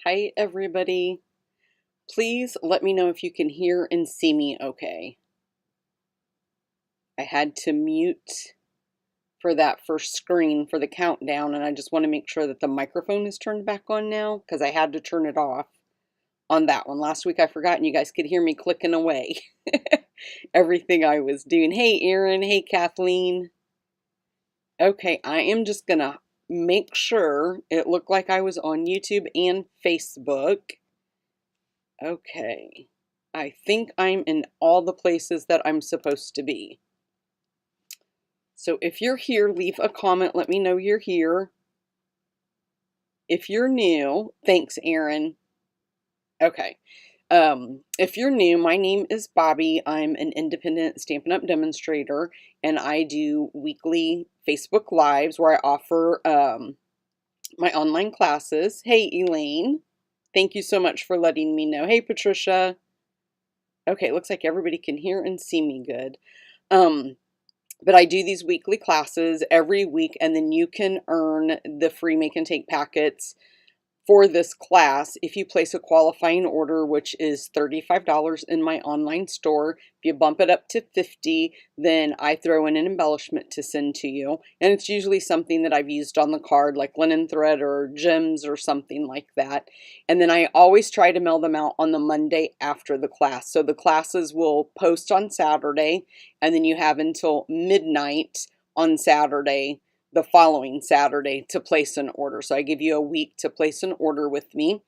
Hi, everybody. Please let me know if you can hear and see me okay. I had to mute for that first screen for the countdown, and I just want to make sure that the microphone is turned back on now because I had to turn it off on that one. Last week I forgot, and you guys could hear me clicking away everything I was doing. Hey, Erin. Hey, Kathleen. Okay, I am just going to make sure it looked like I was on YouTube and Facebook. Okay. I think I'm in all the places that I'm supposed to be. So if you're here, leave a comment. Let me know you're here. If you're new, thanks, Erin. Okay. If you're new, my name is Bobby. I'm an independent Stampin' Up! Demonstrator, and I do weekly Facebook Lives where I offer my online classes. Hey, Elaine. Thank you so much for letting me know. Hey, Patricia. Okay, it looks like everybody can hear and see me good. But I do these weekly classes every week, and then you can earn the free make and take packets for this class if you place a qualifying order, which is $35 in my online store. If you bump it up to $50, then I throw in an embellishment to send to you. And it's usually something that I've used on the card, like linen thread or gems or something like that. And then I always try to mail them out on the Monday after the class. So the classes will post on Saturday, and then you have until midnight on Saturday, the following Saturday, to place an order. So I give you a week to place an order with me.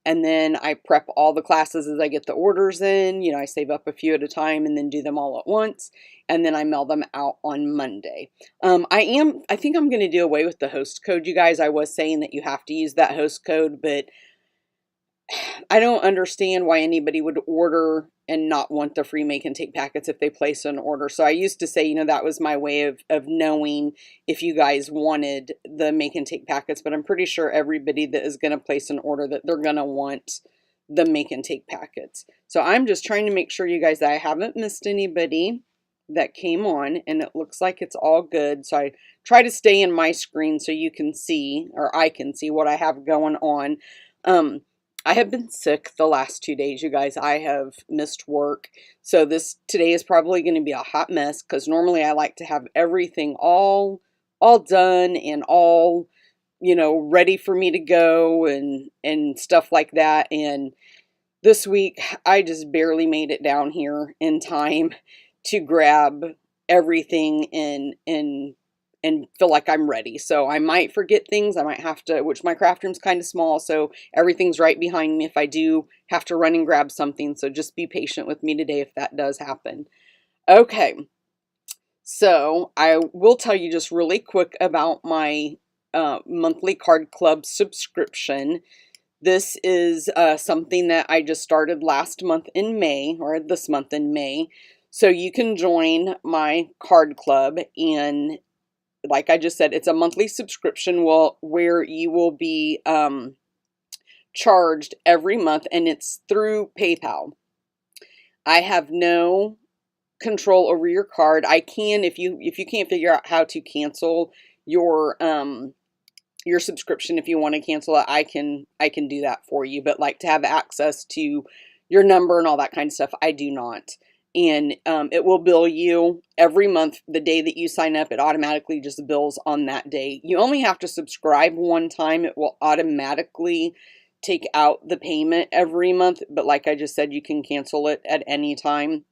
And then I prep all the classes as I get the orders in. You know, I save up a few at a time and then do them all at once. And then I mail them out on Monday. I think I'm going to do away with the host code, you guys. I was saying that you have to use that host code, but I don't understand why anybody would order and not want the free make and take packets if they place an order. So I used to say, you know, that was my way of knowing if you guys wanted the make and take packets, but I'm pretty sure everybody that is going to place an order that they're going to want the make and take packets. So I'm just trying to make sure, you guys, that I haven't missed anybody that came on, and it looks like it's all good. So I try to stay in my screen so you can see, or I can see, what I have going on. I have been sick the last 2 days, you guys. I have missed work. So today is probably going to be a hot mess because normally I like to have everything all done and all, you know, ready for me to go and stuff like that. And this week I just barely made it down here in time to grab everything and feel like I'm ready. So I might forget things. I might have to, which my craft room's kind of small, so everything's right behind me if I do have to run and grab something. So just be patient with me today if that does happen. Okay, so I will tell you just really quick about my monthly card club subscription. This is something that I just started last month in May, or this month in May. So you can join my card club, and like I just said, it's a monthly subscription where you will be charged every month, and it's through PayPal. I have no control over your card. I can, if you can't figure out how to cancel your subscription, if you want to cancel it, I can do that for you. But like to have access to your number and all that kind of stuff, I do not. And it will bill you every month. The day that you sign up, it automatically just bills on that day. You only have to subscribe one time. It will automatically take out the payment every month. But like I just said, you can cancel it at any time.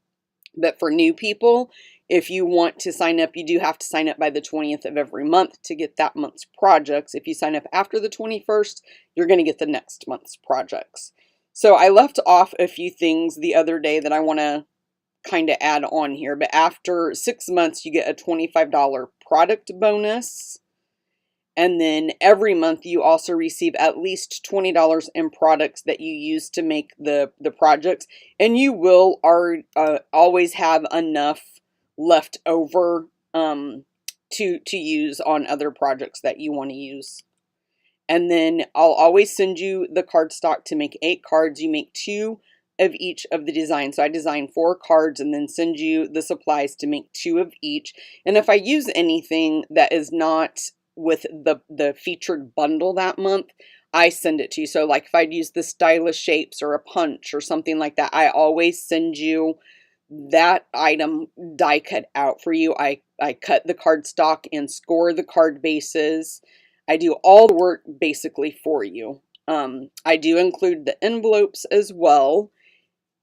But for new people, if you want to sign up, you do have to sign up by the 20th of every month to get that month's projects. If you sign up after the 21st, you're going to get the next month's projects. So I left off a few things the other day that I want to kind of add on here, but after 6 months you get a $25 product bonus, and then every month you also receive at least $20 in products that you use to make the projects, and you will always have enough left over to use on other projects that you want to use. And then I'll always send you the cardstock to make 8 cards. You make 2 of each of the designs. So I design 4 cards and then send you the supplies to make 2 of each. And if I use anything that is not with the featured bundle that month, I send it to you. So like if I'd use the stylish shapes or a punch or something like that, I always send you that item die cut out for you. I cut the cardstock and score the card bases. I do all the work basically for you. I do include the envelopes as well.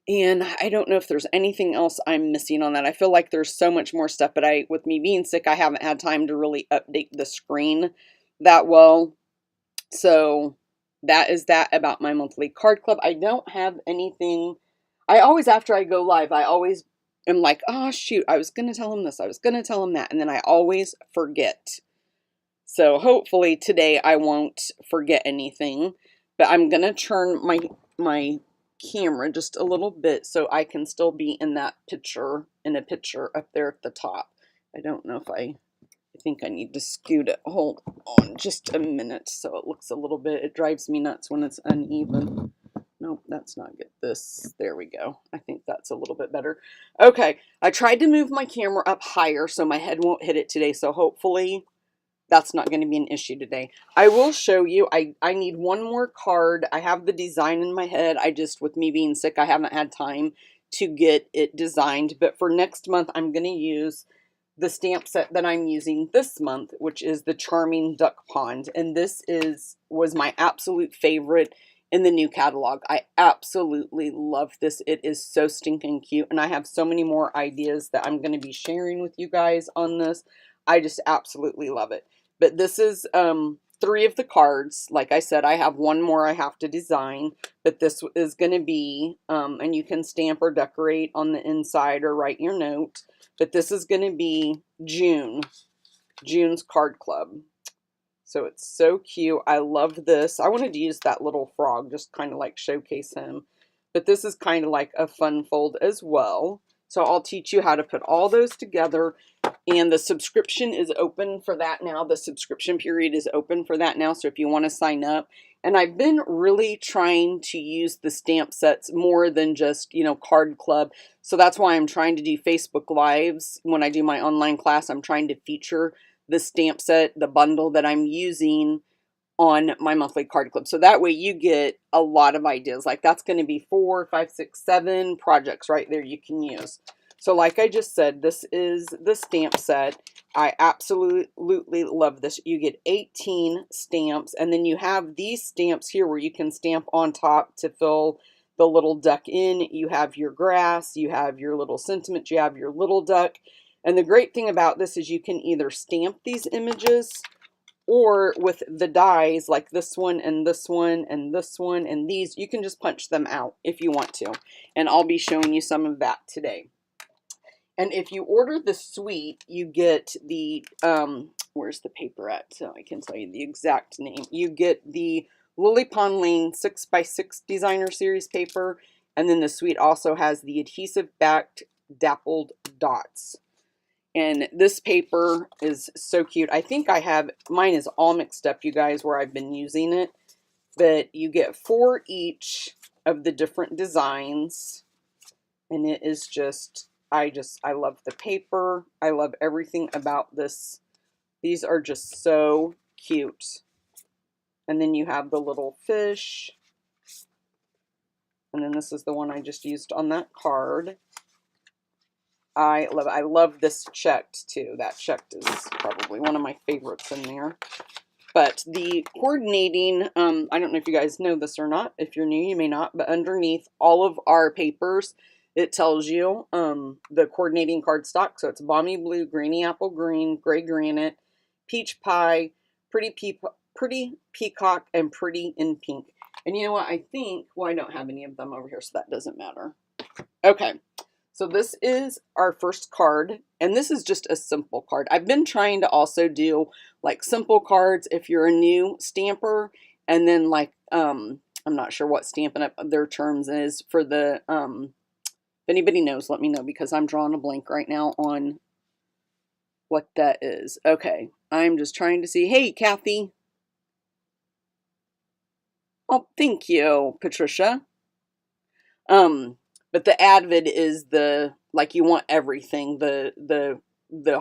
And I don't know if there's anything else I'm missing on that. I feel like there's so much more stuff, but with me being sick, I haven't had time to really update the screen that well. So that is that about my monthly card club. I don't have anything. I always, after I go live, I always am like, oh shoot, I was going to tell him this, I was going to tell him that, and then I always forget. So hopefully today I won't forget anything, but I'm going to turn my camera just a little bit so I can still be in that picture, in a picture up there at the top. I don't know if I think I need to scoot it. Hold on just a minute so it looks a little bit, it drives me nuts when it's uneven. Nope, that's not good. There we go. I think that's a little bit better. Okay, I tried to move my camera up higher so my head won't hit it today, so hopefully that's not going to be an issue today. I will show you. I need one more card. I have the design in my head. With me being sick, I haven't had time to get it designed. But for next month, I'm going to use the stamp set that I'm using this month, which is the Charming Duck Pond. And this was my absolute favorite in the new catalog. I absolutely love this. It is so stinking cute. And I have so many more ideas that I'm going to be sharing with you guys on this. I just absolutely love it. But this is 3 of the cards. Like I said, I have one more I have to design, but this is going to be, and you can stamp or decorate on the inside or write your note, but this is going to be June's card club. So it's so cute. I love this. I wanted to use that little frog, just kind of like showcase him, but this is kind of like a fun fold as well. So I'll teach you how to put all those together. And the subscription is open for that now. The subscription period is open for that now. So if you want to sign up. And I've been really trying to use the stamp sets more than just, card club. So that's why I'm trying to do Facebook Lives. When I do my online class, I'm trying to feature the stamp set, the bundle that I'm using on my monthly card club. So that way you get a lot of ideas. Like that's going to be 4, 5, 6, 7 projects right there you can use. So like I just said, this is the stamp set. I absolutely love this. You get 18 stamps, and then you have these stamps here where you can stamp on top to fill the little duck in. You have your grass, you have your little sentiments, you have your little duck. And the great thing about this is you can either stamp these images, or with the dies like this one and this one and this one and these, you can just punch them out if you want to. And I'll be showing you some of that today. And if you order the suite, you get the, where's the paper at? So I can tell you the exact name. You get the Lilly Pond Lane 6x6 Designer Series paper. And then the suite also has the adhesive backed dappled dots. And this paper is so cute. I think mine is all mixed up, you guys, where I've been using it. But you get 4 each of the different designs. And it is just, I love the paper. I love everything about this. These are just so cute. And then you have the little fish. And then this is the one I just used on that card. I love it. I love this checked too. That checked is probably one of my favorites in there. But the coordinating, I don't know if you guys know this or not. If you're new, you may not. But underneath all of our papers, it tells you the coordinating cardstock. So it's Balmy Blue, Granny Apple Green, Gray Granite, Peach Pie, Pretty Peacock, and Pretty in Pink. And you know what? I think, well, I don't have any of them over here, so that doesn't matter. Okay. So this is our first card, and this is just a simple card. I've been trying to also do like simple cards if you're a new stamper, and then like, I'm not sure what Stampin' Up! Their terms is for the, if anybody knows, let me know, because I'm drawing a blank right now on what that is. Okay, I'm just trying to see. Hey, Kathy. Oh, thank you, Patricia. But the Advid is the, like, you want everything, the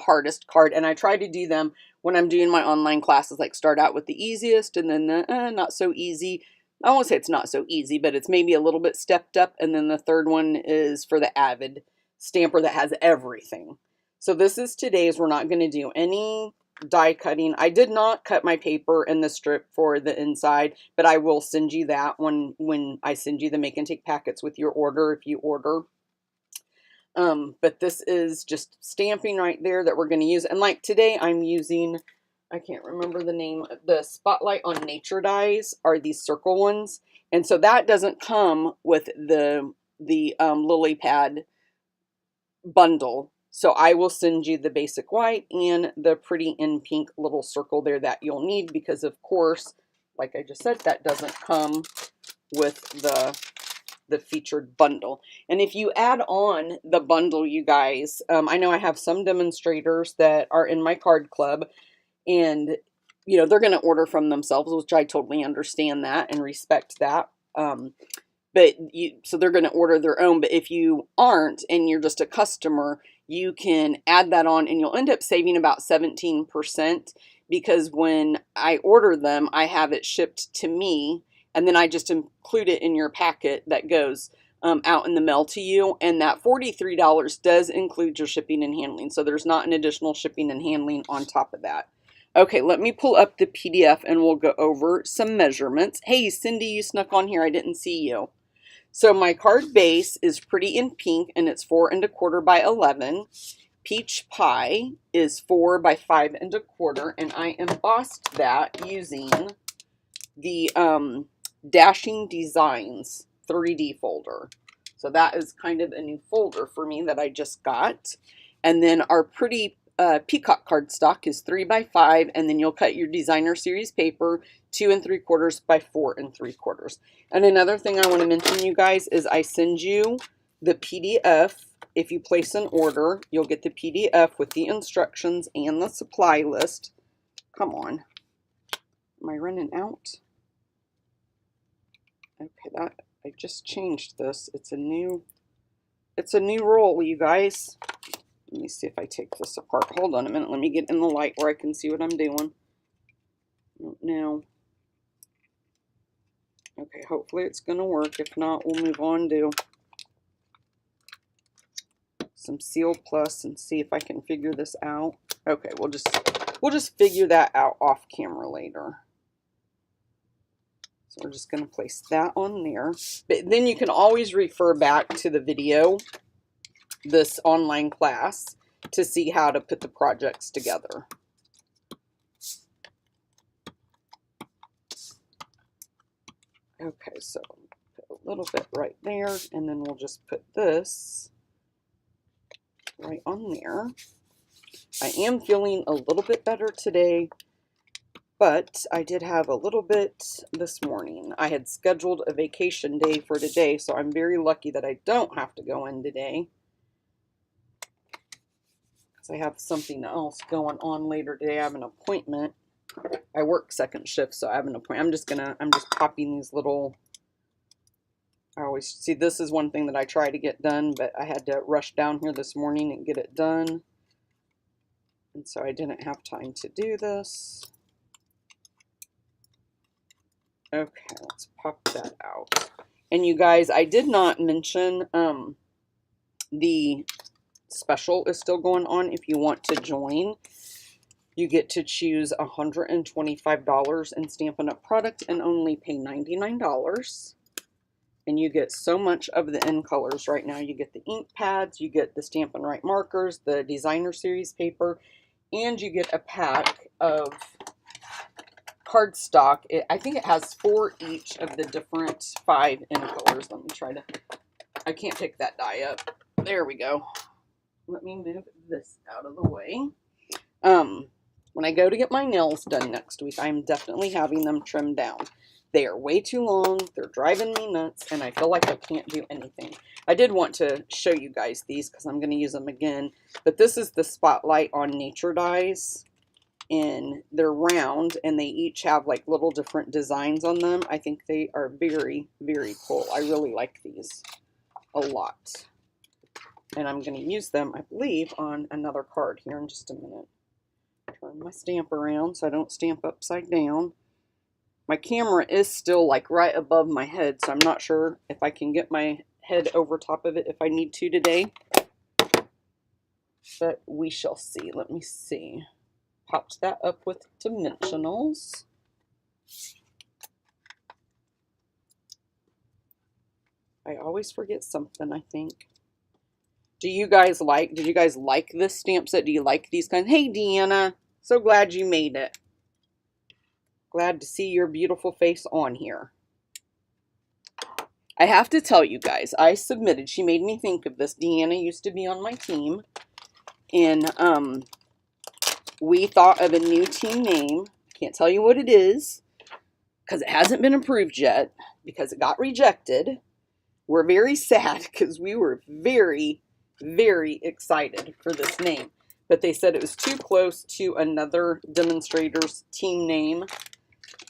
hardest card. And I try to do them when I'm doing my online classes, like start out with the easiest and then the not so easy. I won't say it's not so easy, but it's maybe a little bit stepped up. And then the third one is for the avid stamper that has everything. So this is today's. We're not going to do any die cutting. I did not cut my paper in the strip for the inside, but I will send you that when I send you the make and take packets with your order if you order. But this is just stamping right there that we're going to use. And like today I'm using, I can't remember the name, the Spotlight on Nature dies are these circle ones. And so that doesn't come with the Lilly Pad bundle. So I will send you the basic white and the pretty in pink little circle there that you'll need because of course, like I just said, that doesn't come with the featured bundle. And if you add on the bundle, you guys, I know I have some demonstrators that are in my card club and, you know, they're going to order from themselves, which I totally understand that and respect that. So they're going to order their own. But if you aren't and you're just a customer, you can add that on and you'll end up saving about 17% because when I order them, I have it shipped to me and then I just include it in your packet that goes out in the mail to you. And that $43 does include your shipping and handling. So there's not an additional shipping and handling on top of that. Okay, let me pull up the PDF and we'll go over some measurements. Hey, Cindy, you snuck on here. I didn't see you. So my card base is pretty in pink and it's 4 1/4 by 11. Peach Pie is 4 by 5 1/4 and I embossed that using the Dashing Designs 3D folder. So that is kind of a new folder for me that I just got. And then our pretty peacock cardstock is 3 by 5, and then you'll cut your designer series paper 2 3/4 by 4 3/4. And another thing I want to mention, you guys, is I send you the PDF. If you place an order, you'll get the PDF with the instructions and the supply list. Come on. Am I running out? Okay, that I just changed this. It's a new roll, you guys. Let me see if I take this apart. Hold on a minute. Let me get in the light where I can see what I'm doing. Now, okay, hopefully it's going to work. If not, we'll move on to some Seal Plus and see if I can figure this out. Okay, we'll just figure that out off camera later. So we're just going to place that on there. But then you can always refer back to the video, this online class, to see how to put the projects together. Okay, so put a little bit right there, and then we'll just put this right on there. I am feeling a little bit better today, but I did have a little bit this morning. I had scheduled a vacation day for today, so I'm very lucky that I don't have to go in today. Because I have something else going on later today. I have an appointment. I work second shift, so I have an appointment. I'm just popping these little, I always see this is one thing that I try to get done, but I had to rush down here this morning and get it done. And so I didn't have time to do this. Okay, let's pop that out. And you guys, I did not mention the special is still going on. If you want to join, you get to choose $125 in Stampin' Up! Product and only pay $99. And you get so much of the in colors right now. You get the ink pads, you get the Stampin' Right markers, the designer series paper, and you get a pack of cardstock. I think it has 4 each of the different 5 in colors. Let me try to, I can't pick that die up. There we go. Let me move this out of the way. When I go to get my nails done next week, I'm definitely having them trimmed down. They are way too long, they're driving me nuts, and I feel like I can't do anything. I did want to show you guys these because I'm going to use them again, but this is the Spotlight on Nature dies, and they're round, and they each have like little different designs on them. I think they are very, very cool. I really like these a lot. And I'm going to use them, I believe, on another card here in just a minute. Turn my stamp around so I don't stamp upside down. My camera is still like right above my head, so I'm not sure if I can get my head over top of it if I need to today. But we shall see. Let me see. Popped that up with dimensionals. I always forget something, I think. Did you guys like this stamp set? Do you like these kinds? Hey, Deanna. So glad you made it. Glad to see your beautiful face on here. I have to tell you guys, I submitted, she made me think of this. Deanna used to be on my team. And we thought of a new team name. Can't tell you what it is because it hasn't been approved yet because it got rejected. We're very sad because we were very, very excited for this name. But they said it was too close to another demonstrator's team name.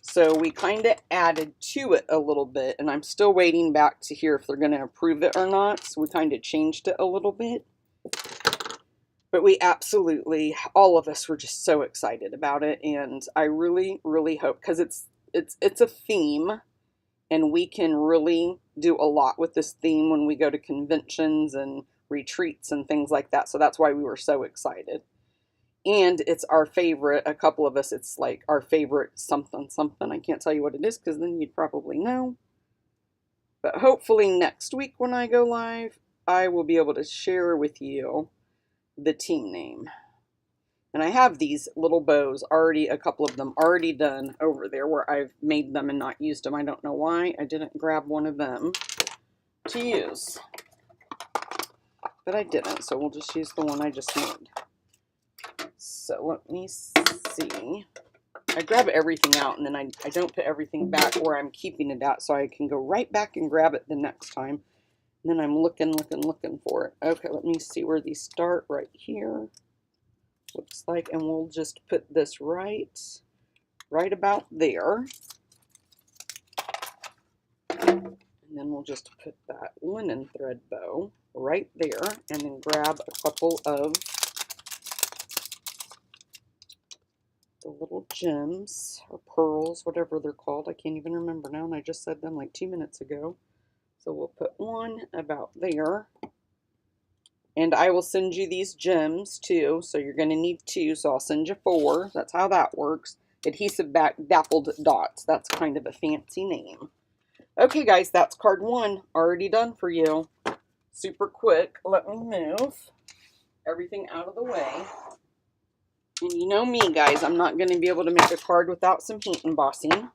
So we kind of added to it a little bit. And I'm still waiting back to hear if they're going to approve it or not. So we kind of changed it a little bit. But we absolutely, all of us were just so excited about it. And I really, really hope, because it's a theme. And we can really do a lot with this theme when we go to conventions and retreats and things like that. So that's why we were so excited. And it's our favorite, a couple of us, it's like our favorite something, something. I can't tell you what it is because then you'd probably know. But hopefully next week when I go live, I will be able to share with you the team name. And I have these little bows already, a couple of them already done over there where I've made them and not used them. I don't know why I didn't grab one of them to use. But I didn't, so we'll just use the one I just made. So let me see. I grab everything out and then I don't put everything back where I'm keeping it at so I can go right back and grab it the next time. And then I'm looking for it. Okay, let me see where these start right here. Looks like, and we'll just put this right about there. And then we'll just put that linen thread bow right there and then grab a couple of the little gems or pearls, whatever they're called. I can't even remember now, and I just said them like 2 minutes ago. So we'll put one about there. And I will send you these gems too, so you're going to need 2, so I'll send you 4. That's how that works. Adhesive back dappled dots. That's kind of a fancy name. Okay, guys, that's card 1 already done for you. Super quick. Let me move everything out of the way. And you know me, guys, I'm not going to be able to make a card without some heat embossing.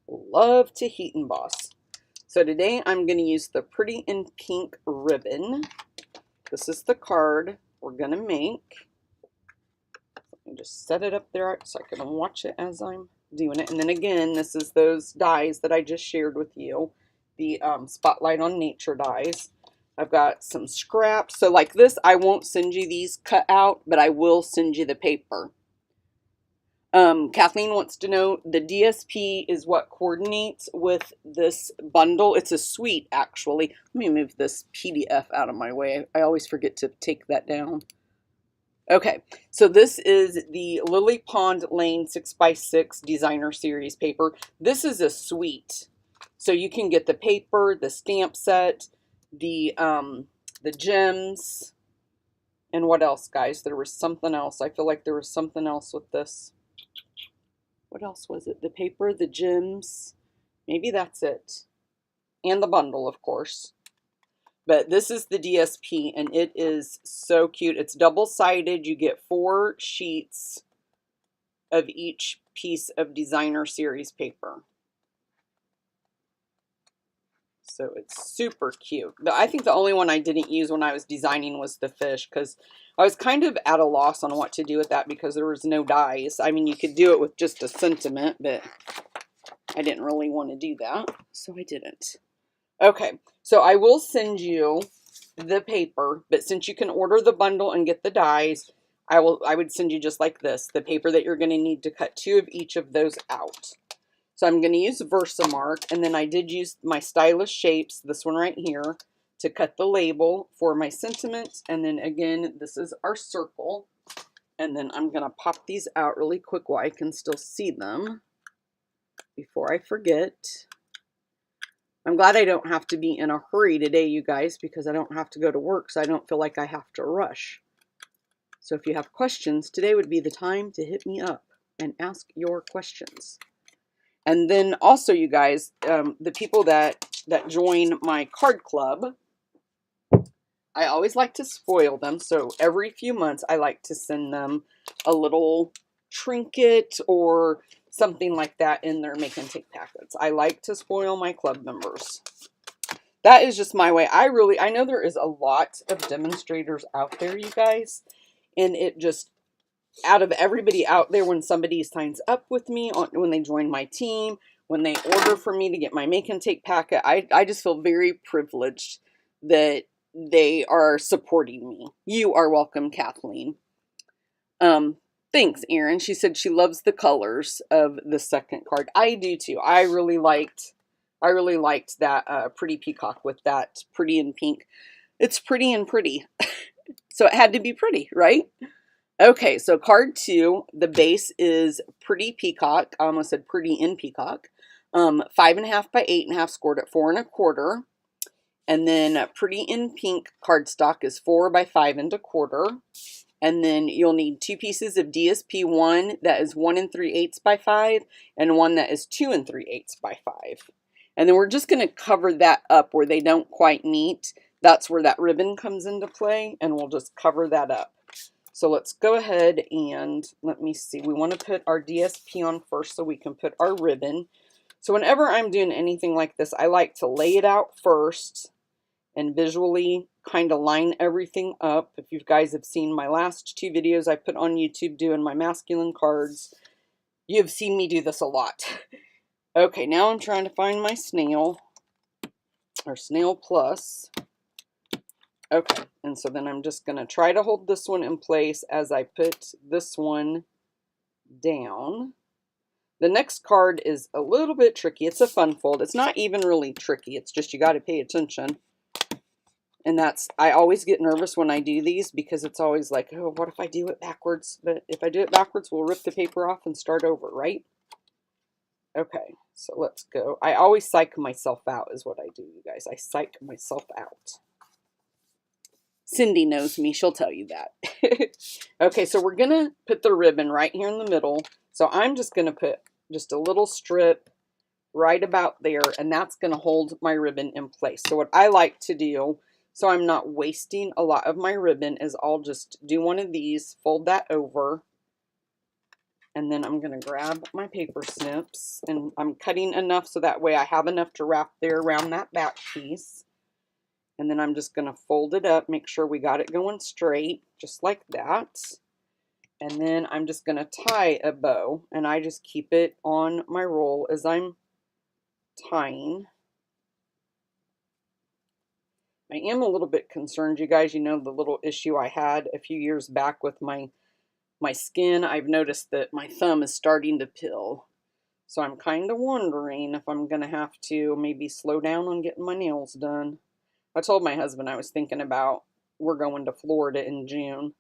Love to heat emboss. So today I'm going to use the Pretty in Pink ribbon. This is the card we're going to make. Let me just set it up there so I can watch it as I'm doing it. And then again, this is those dies that I just shared with you. The Spotlight on Nature dies. I've got some scraps. So like this, I won't send you these cut out, but I will send you the paper. Kathleen wants to know, the DSP is what coordinates with this bundle. It's a suite, actually. Let me move this PDF out of my way. I always forget to take that down. Okay, so this is the Lilly Pond Lane 6x6 Designer Series paper. This is a suite. So you can get the paper, the stamp set, the gems, and what else, guys? There was something else. I feel like there was something else with this. What else was it? The paper, the gems, maybe that's it. And the bundle, of course. But this is the DSP, and it is so cute. It's double-sided. You get 4 sheets of each piece of Designer Series paper. So it's super cute. I think the only one I didn't use when I was designing was the fish, because I was kind of at a loss on what to do with that because there was no dies. I mean, you could do it with just a sentiment, but I didn't really want to do that, so I didn't. Okay, so I will send you the paper, but since you can order the bundle and get the dies, I would send you just like this, the paper that you're going to need to cut 2 of each of those out. So I'm going to use Versamark, and then I did use my Stylish Shapes, this one right here, to cut the label for my sentiment. And then again, this is our circle. And then I'm going to pop these out really quick while I can still see them before I forget. I'm glad I don't have to be in a hurry today, you guys, because I don't have to go to work, so I don't feel like I have to rush. So if you have questions, today would be the time to hit me up and ask your questions. And then also, you guys, the people that join my card club, I always like to spoil them. So every few months, I like to send them a little trinket or something like that in their make and take packets. I like to spoil my club members. That is just my way. I know there is a lot of demonstrators out there, you guys, and it just, out of everybody out there, when somebody signs up with me, when they join my team, when they order from me to get my make and take packet, I just feel very privileged that they are supporting me. You are welcome, Kathleen. Thanks, Erin. She said she loves the colors of the second card. I do too. I really liked that pretty peacock with that pretty in pink. It's pretty and pretty. So it had to be pretty, right? Okay, so card 2, the base is pretty peacock. I almost said pretty in peacock. 5.5 by 8.5, scored at 4 1/4. And then pretty in pink cardstock is 4 by 5 1/4. And then you'll need 2 pieces of DSP, one that is 1 3/8 by 5, and one that is 2 3/8 by 5. And then we're just going to cover that up where they don't quite meet. That's where that ribbon comes into play, and we'll just cover that up. So let's go ahead and let me see. We want to put our DSP on first so we can put our ribbon. So whenever I'm doing anything like this, I like to lay it out first and visually kind of line everything up. If you guys have seen my last 2 videos I put on YouTube doing my masculine cards, you've seen me do this a lot. Okay, now I'm trying to find my snail, or snail plus. Okay, and so then I'm just going to try to hold this one in place as I put this one down. The next card is a little bit tricky. It's a fun fold. It's not even really tricky. It's just you got to pay attention. And I always get nervous when I do these because it's always like, oh, what if I do it backwards? But if I do it backwards, we'll rip the paper off and start over, right? Okay, so let's go. I always psych myself out is what I do, you guys. I psych myself out. Cindy knows me. She'll tell you that. Okay, so we're going to put the ribbon right here in the middle. So I'm just going to put just a little strip right about there, and that's going to hold my ribbon in place. So what I like to do, so I'm not wasting a lot of my ribbon, is I'll just do one of these, fold that over, and then I'm going to grab my paper snips, and I'm cutting enough so that way I have enough to wrap there around that back piece. And then I'm just going to fold it up, make sure we got it going straight, just like that. And then I'm just going to tie a bow, and I just keep it on my roll as I'm tying. I am a little bit concerned, you guys. You know the little issue I had a few years back with my skin. I've noticed that my thumb is starting to pill. So I'm kind of wondering if I'm going to have to maybe slow down on getting my nails done. I told my husband I was thinking about, we're going to Florida in June,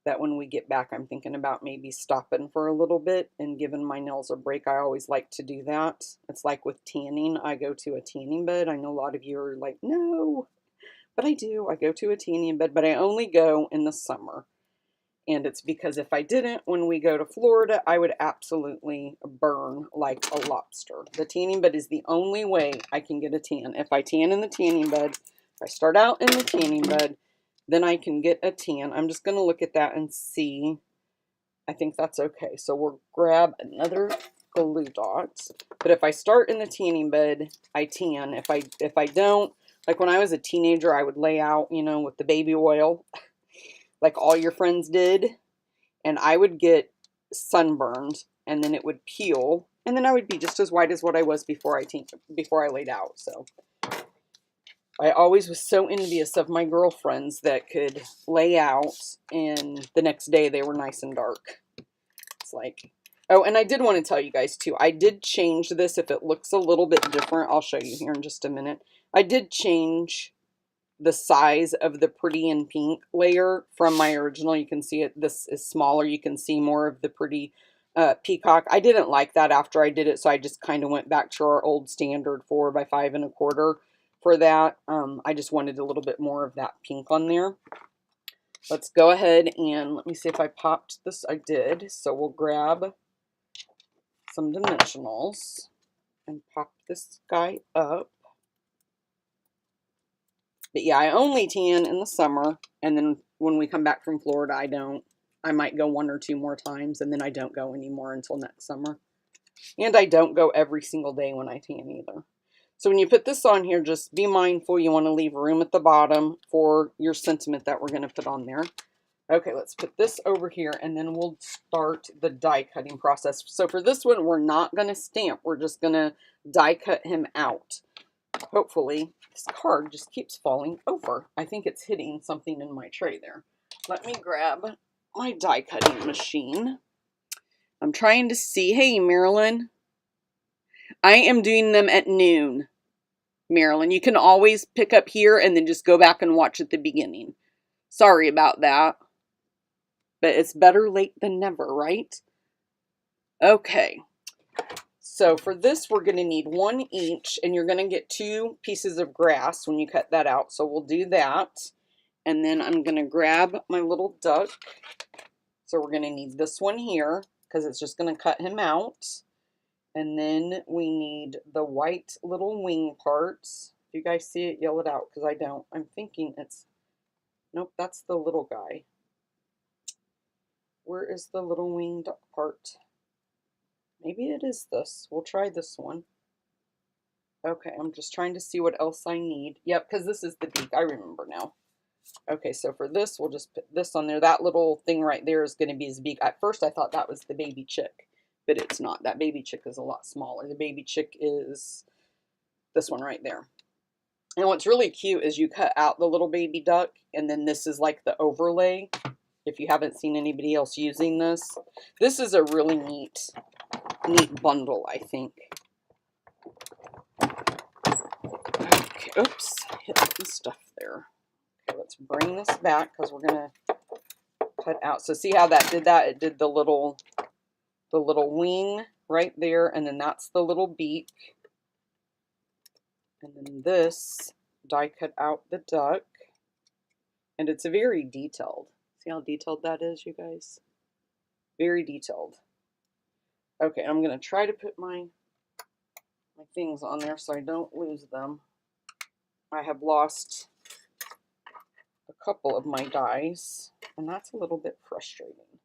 that when we get back, I'm thinking about maybe stopping for a little bit and giving my nails a break. I always like to do that. It's like with tanning. I go to a tanning bed. I know a lot of you are like, no, but I do. I go to a tanning bed, but I only go in the summer. And it's because if I didn't, when we go to Florida, I would absolutely burn like a lobster. The tanning bed is the only way I can get a tan. If I tan in the tanning bed, if I start out in the tanning bed, then I can get a tan. I'm just going to look at that and see. I think that's okay. So we'll grab another glue dot. But if I start in the tanning bed, I tan. If I don't, like when I was a teenager, I would lay out, you know, with the baby oil, like all your friends did, and I would get sunburned, and then it would peel, and then I would be just as white as what I was before I laid out. So I always was so envious of my girlfriends that could lay out, and the next day they were nice and dark. It's like, oh, and I did want to tell you guys too, I did change this. If it looks a little bit different, I'll show you here in just a minute. I did change the size of the pretty in pink layer from my original. You can see it, this is smaller. You can see more of the pretty peacock. I didn't like that after I did it, so I just kind of went back to our old standard 4 by 5 1/4 for that. I just wanted a little bit more of that pink on there. Let's go ahead and let me see if I popped this. I did. So we'll grab some dimensionals and pop this guy up. But yeah, I only tan in the summer, and then when we come back from Florida, I don't. I might go 1 or 2 more times, and then I don't go anymore until next summer. And I don't go every single day when I tan either. So when you put this on here, just be mindful. You want to leave room at the bottom for your sentiment that we're going to put on there. Okay, let's put this over here, and then we'll start the die cutting process. So for this one, we're not going to stamp. We're just going to die cut him out. Hopefully, this card just keeps falling over. I think it's hitting something in my tray there. Let me grab my die cutting machine. I'm trying to see. Hey, Marilyn. I am doing them at noon, Marilyn. You can always pick up here and then just go back and watch at the beginning. Sorry about that. But it's better late than never, right? Okay. So for this, we're going to need 1 each, and you're going to get 2 pieces of grass when you cut that out. So we'll do that. And then I'm going to grab my little duck. So we're going to need this one here because it's just going to cut him out. And then we need the white little wing parts. If you guys see it, yell it out because I don't. I'm thinking it's, nope, that's the little guy. Where is the little wing duck part? Maybe it is this. We'll try this one. Okay, I'm just trying to see what else I need. Yep, because this is the beak. I remember now. Okay, so for this, we'll just put this on there. That little thing right there is going to be his beak. At first, I thought that was the baby chick, but it's not. That baby chick is a lot smaller. The baby chick is this one right there. And what's really cute is you cut out the little baby duck, and then this is like the overlay. If you haven't seen anybody else using this, this is a really neat bundle, I think. Okay, oops, hit the stuff there. Okay, let's bring this back because we're gonna cut out. So see how that did that? It did the little wing right there, and then that's the little beak. And then this die cut out the duck, and it's very detailed. See how detailed that is, you guys? Very detailed. Okay, I'm going to try to put my things on there so I don't lose them. I have lost a couple of my dies, and that's a little bit frustrating.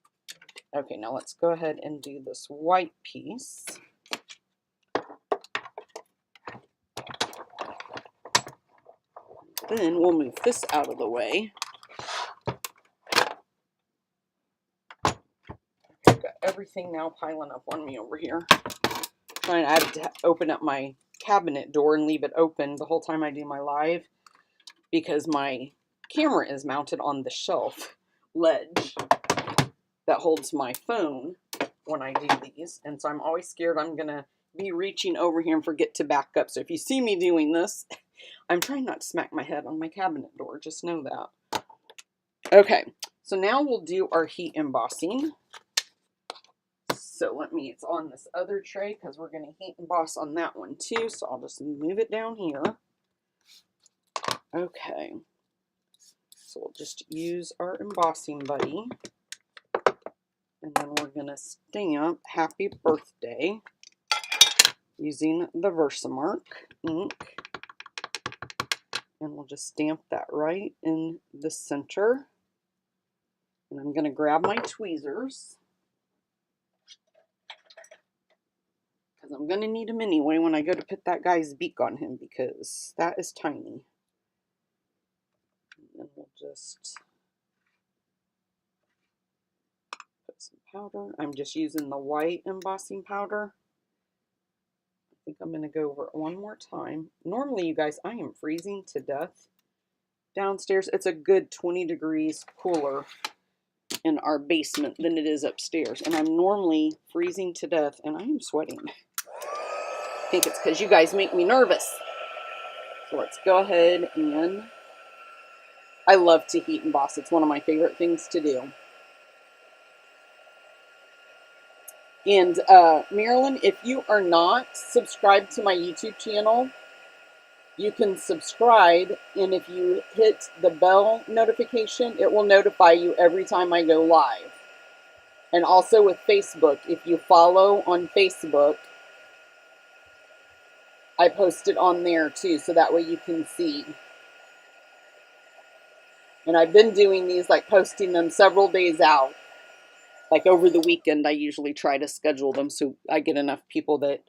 Okay, now let's go ahead and do this white piece. Then we'll move this out of the way. I've got everything now piling up on me over here. I had to open up my cabinet door and leave it open the whole time I do my live because my camera is mounted on the shelf ledge that holds my phone when I do these. And so I'm always scared I'm going to be reaching over here and forget to back up. So if you see me doing this, I'm trying not to smack my head on my cabinet door. Just know that. Okay, so now we'll do our heat embossing. So it's on this other tray because we're going to heat emboss on that one too. So I'll just move it down here. Okay. So we'll just use our embossing buddy. And then we're going to stamp Happy Birthday using the Versamark ink. And we'll just stamp that right in the center. And I'm going to grab my tweezers, because I'm going to need them anyway when I go to put that guy's beak on him, because that is tiny. And then we'll just put some powder. I'm just using the white embossing powder. I think I'm going to go over it one more time. Normally, you guys, I am freezing to death downstairs. It's a good 20 degrees cooler in our basement than it is upstairs. And I'm normally freezing to death, and I am sweating. I think it's because you guys make me nervous. So let's go ahead and I love to heat emboss. It's one of my favorite things to do. And Marilyn, if you are not subscribed to my YouTube channel, you can subscribe, and if you hit the bell notification, it will notify you every time I go live. And also with Facebook, if you follow on Facebook, I post it on there too, so that way you can see. And I've been doing these, like posting them several days out. Like over the weekend, I usually try to schedule them so I get enough people that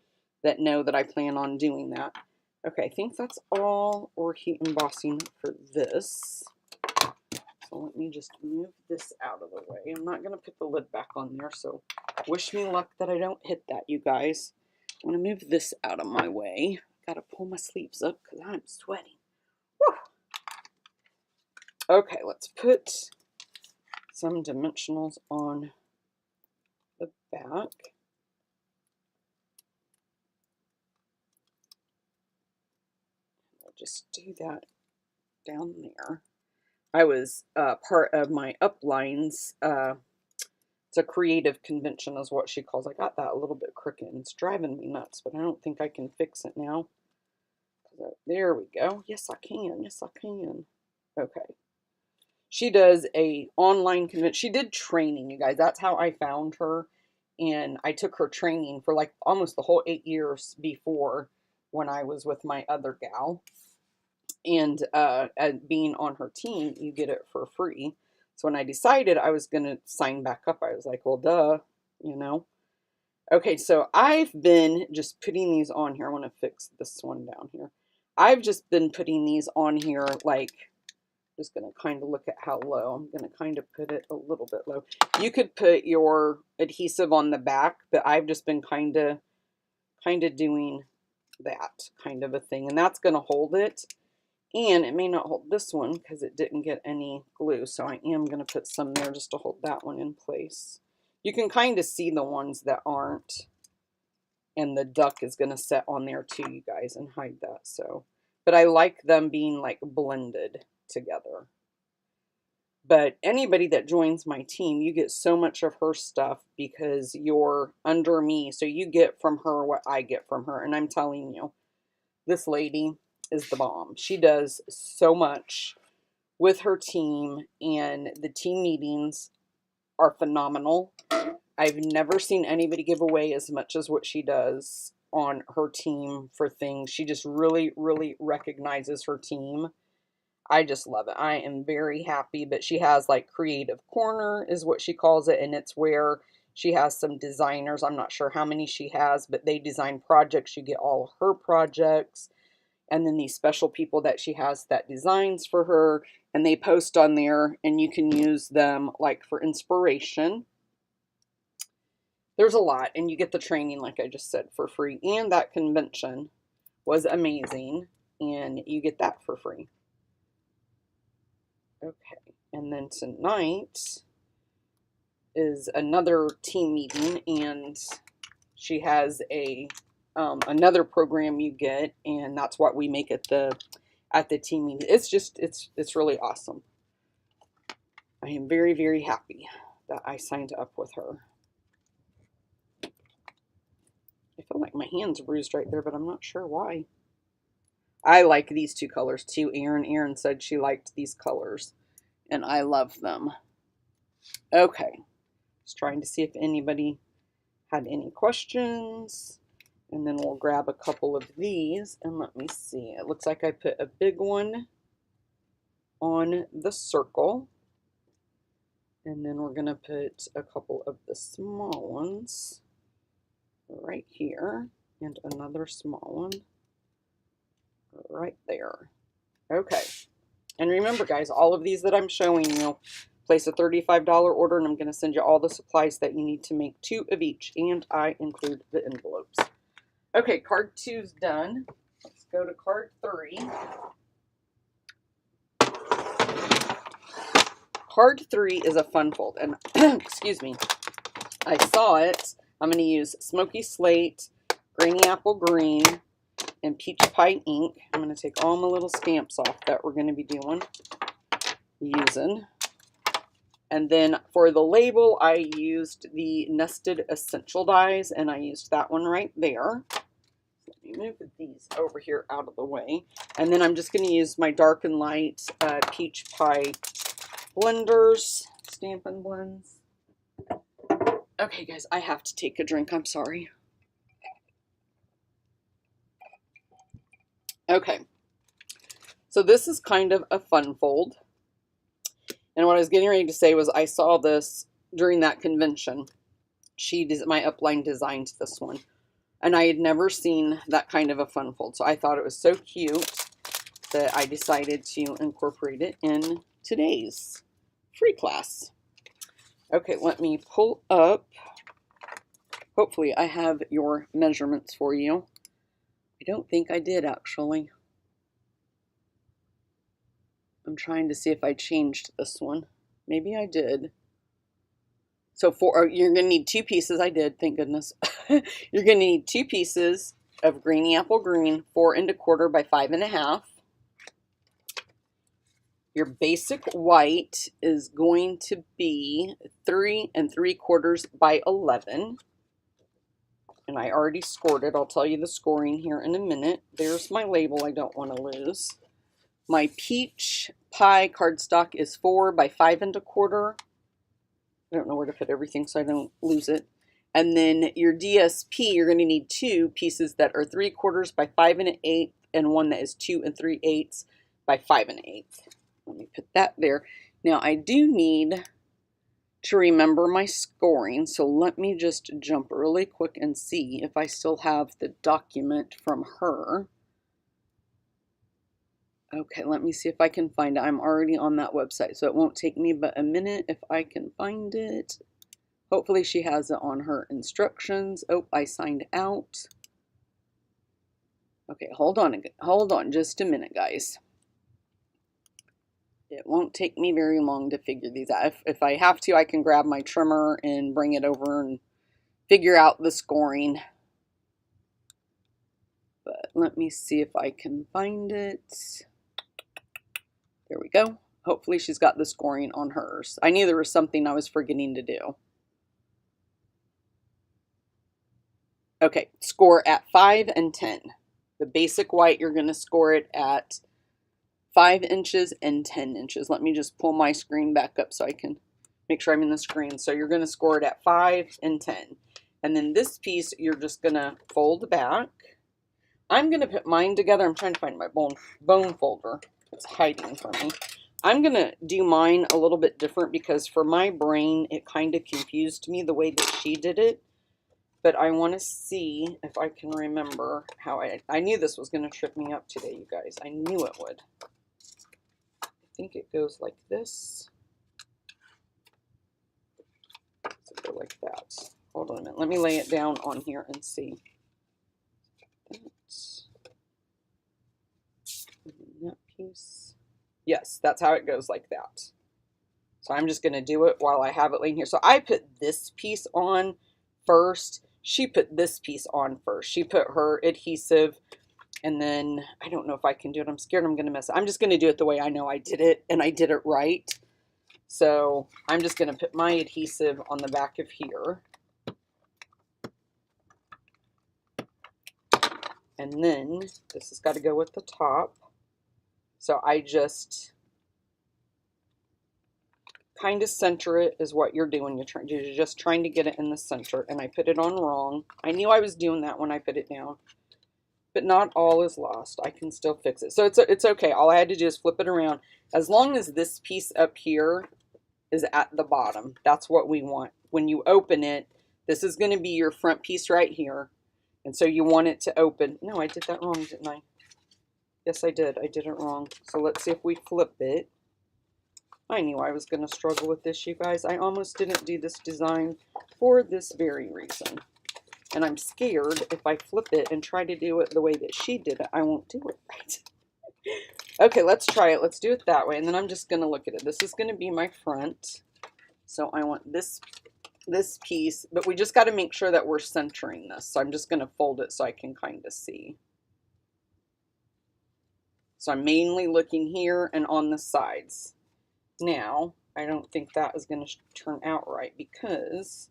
know that I plan on doing that. Okay, I think that's all for heat embossing for this. So let me just move this out of the way. I'm not going to put the lid back on there, so wish me luck that I don't hit that, you guys. I'm going to move this out of my way. Got to pull my sleeves up because I'm sweating. Whew. Okay, let's put some dimensionals on the back. I'll just do that down there. I was part of my uplines. It's a creative convention is what she calls. I got that a little bit crooked and it's driving me nuts, but I don't think I can fix it now. There we go. Yes, I can. Yes, I can. Okay. She does a online convention. She did training, you guys. That's how I found her. And I took her training for like almost the whole 8 years before when I was with my other gal. And being on her team, you get it for free. So when I decided I was going to sign back up, I was like, well, duh, you know. Okay, so I've been just putting these on here. I want to fix this one down here. I've just been putting these on here, like, just going to kind of look at how low. I'm going to kind of put it a little bit low. You could put your adhesive on the back, but I've just been kind of doing that kind of a thing. And that's going to hold it. And it may not hold this one because it didn't get any glue. So I am going to put some there just to hold that one in place. You can kind of see the ones that aren't. And the duck is going to set on there too, you guys, and hide that. So, but I like them being like blended together. But anybody that joins my team, you get so much of her stuff because you're under me. So you get from her what I get from her. And I'm telling you, this lady is the bomb. She does so much with her team, and the team meetings are phenomenal. I've never seen anybody give away as much as what she does on her team for things. She just really, really recognizes her team. I just love it. I am very happy. But she has like creative corner is what she calls it, and it's where she has some designers. I'm not sure how many she has, but they design projects. You get all of her projects. And then these special people that she has that designs for her, and they post on there, and you can use them like for inspiration. There's a lot, and you get the training, like I just said, for free. And that convention was amazing, and you get that for free. Okay, and then tonight is another team meeting, and she has a another program you get, and that's what we make at the team meeting. It's just it's really awesome. I am very, very happy that I signed up with her. I feel like my hand's bruised right there, but I'm not sure why. I like these two colors too. Erin said she liked these colors, and I love them. Okay, just trying to see if anybody had any questions. And then we'll grab a couple of these, and let me see. It looks like I put a big one on the circle. And then we're going to put a couple of the small ones right here, and another small one right there. Okay. And remember, guys, all of these that I'm showing you, place a $35 order, and I'm going to send you all the supplies that you need to make 2 of each, and I include the envelopes. Okay, card 2's done. Let's go to card 3. Card 3 is a fun fold, and excuse me, I saw it. I'm going to use Smoky Slate, Grainy Apple Green, and Peach Pie ink. I'm going to take all my little stamps off that we're going to be doing. using. And then for the label, I used the Nested Essential Dies, and I used that one right there. Let me move these over here out of the way. And then I'm just going to use my dark and light peach pie blenders, Stampin' blends. Okay, guys, I have to take a drink. I'm sorry. Okay, so this is kind of a fun fold. And what I was getting ready to say was I saw this during that convention. My upline designed this one. And I had never seen that kind of a fun fold. So I thought it was so cute that I decided to incorporate it in today's free class. Okay, let me pull up. Hopefully I have your measurements for you. I don't think I did, actually. I'm trying to see if I changed this one. Maybe I did. So you're going to need 2 pieces. I did, thank goodness. You're going to need 2 pieces of Greeny Apple Green, 4 1/4 by 5 1/2. Your basic white is going to be 3 3/4 by 11. And I already scored it. I'll tell you the scoring here in a minute. There's my label I don't want to lose. My peach pie cardstock is 4 by 5 1/4. I don't know where to put everything so I don't lose it. And then your DSP, you're going to need 2 pieces that are 3/4 by 5 1/8 and one that is 2 3/8 by 5 1/8. Let me put that there. Now I do need to remember my scoring, so let me just jump really quick and see if I still have the document from her. Okay, let me see if I can find it. I'm already on that website, so it won't take me but a minute if I can find it. Hopefully she has it on her instructions. Oh, I signed out. Okay, hold on just a minute, guys. It won't take me very long to figure these out. If I have to, I can grab my trimmer and bring it over and figure out the scoring. But let me see if I can find it. There we go. Hopefully she's got the scoring on hers. I knew there was something I was forgetting to do. Okay, score at 5 and 10. The basic white, you're going to score it at 5 inches and 10 inches. Let me just pull my screen back up so I can make sure I'm in the screen. So you're going to score it at 5 and 10. And then this piece, you're just going to fold back. I'm going to put mine together. I'm trying to find my bone folder. It's hiding from me. I'm going to do mine a little bit different because for my brain, it kind of confused me the way that she did it. But I want to see if I can remember how I knew this was going to trip me up today, you guys. I knew it would. I think it goes like this. So go like that. Hold on a minute. Let me lay it down on here and see. That piece. Yes, that's how it goes, like that. So I'm just going to do it while I have it laying here. So I put this piece on first. She put this piece on first. She put her adhesive, and then I don't know if I can do it. I'm scared I'm going to mess it. I'm just going to do it the way I know I did it, and I did it right. So I'm just going to put my adhesive on the back of here. And then this has got to go with the top. So I just kind of center it is what you're doing. You're just trying to get it in the center. And I put it on wrong. I knew I was doing that when I put it down. But not all is lost. I can still fix it. So it's okay. All I had to do is flip it around. As long as this piece up here is at the bottom. That's what we want. When you open it, this is going to be your front piece right here. And so you want it to open. No, I did that wrong, didn't I? Yes, I did. I did it wrong. So let's see if we flip it. I knew I was going to struggle with this, you guys. I almost didn't do this design for this very reason. And I'm scared if I flip it and try to do it the way that she did it, I won't do it right. Okay, let's try it. Let's do it that way. And then I'm just going to look at it. This is going to be my front. So I want this piece, but we just got to make sure that we're centering this. So I'm just going to fold it so I can kind of see. So I'm mainly looking here and on the sides. Now, I don't think that is going to turn out right because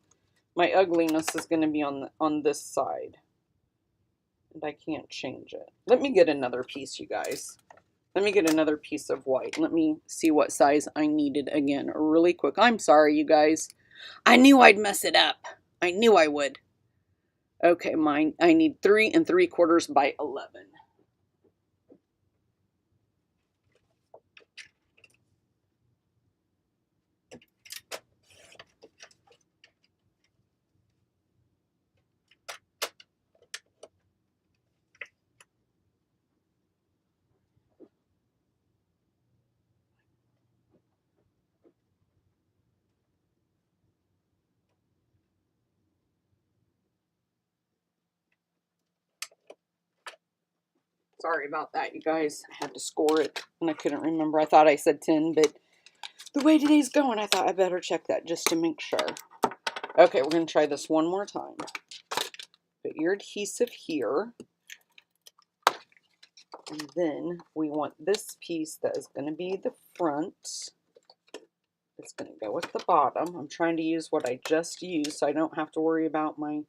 my ugliness is going to be on this side. And I can't change it. Let me get another piece, you guys. Let me get another piece of white. Let me see what size I needed again really quick. I'm sorry, you guys. I knew I'd mess it up. I knew I would. Okay, I need 3 3/4 by 11. Sorry about that, you guys. I had to score it, and I couldn't remember. I thought I said 10, but the way today's going, I thought I better check that just to make sure. Okay, we're going to try this one more time. Put your adhesive here. And then we want this piece that is going to be the front. It's going to go with the bottom. I'm trying to use what I just used so I don't have to worry about my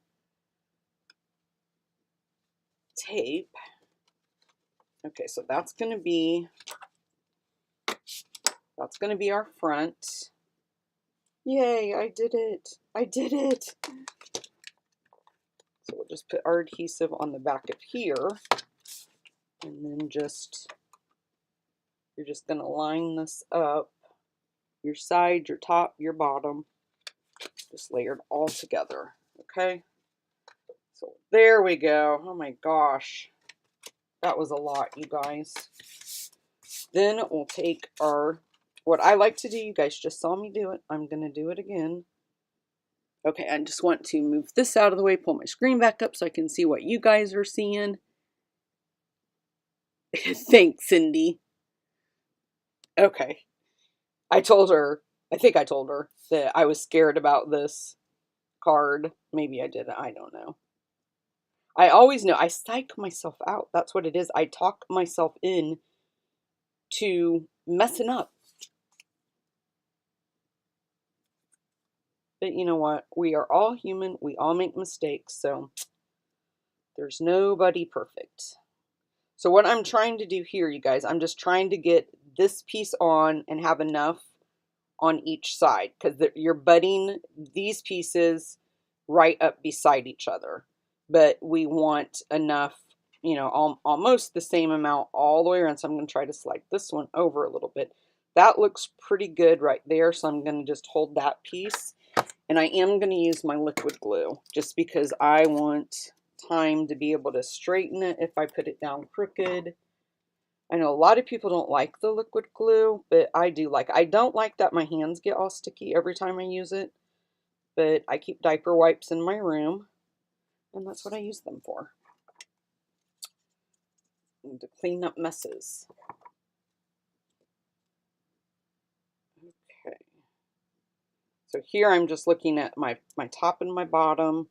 tape. Okay, so that's going to be our front. Yay, I did it. I did it. So we'll just put our adhesive on the back of here. And then you're just going to line this up. Your side, your top, your bottom. Just layered all together. Okay. So there we go. Oh my gosh. That was a lot, you guys. Then we'll take what I like to do, you guys just saw me do it. I'm going to do it again. Okay, I just want to move this out of the way, pull my screen back up so I can see what you guys are seeing. Thanks, Cindy. Okay. I think I told her that I was scared about this card. Maybe I didn't. I don't know. I always know. I psych myself out. That's what it is. I talk myself in to messing up. But you know what? We are all human. We all make mistakes. So there's nobody perfect. So what I'm trying to do here, you guys, I'm just trying to get this piece on and have enough on each side because you're butting these pieces right up beside each other. But we want enough, you know, almost the same amount all the way around. So I'm going to try to slide this one over a little bit. That looks pretty good right there. So I'm going to just hold that piece. And I am going to use my liquid glue just because I want time to be able to straighten it if I put it down crooked. I know a lot of people don't like the liquid glue, but I do like it. I don't like that my hands get all sticky every time I use it, but I keep diaper wipes in my room, and that's what I use them for. And to clean up messes. Okay. So here I'm just looking at my top and my bottom,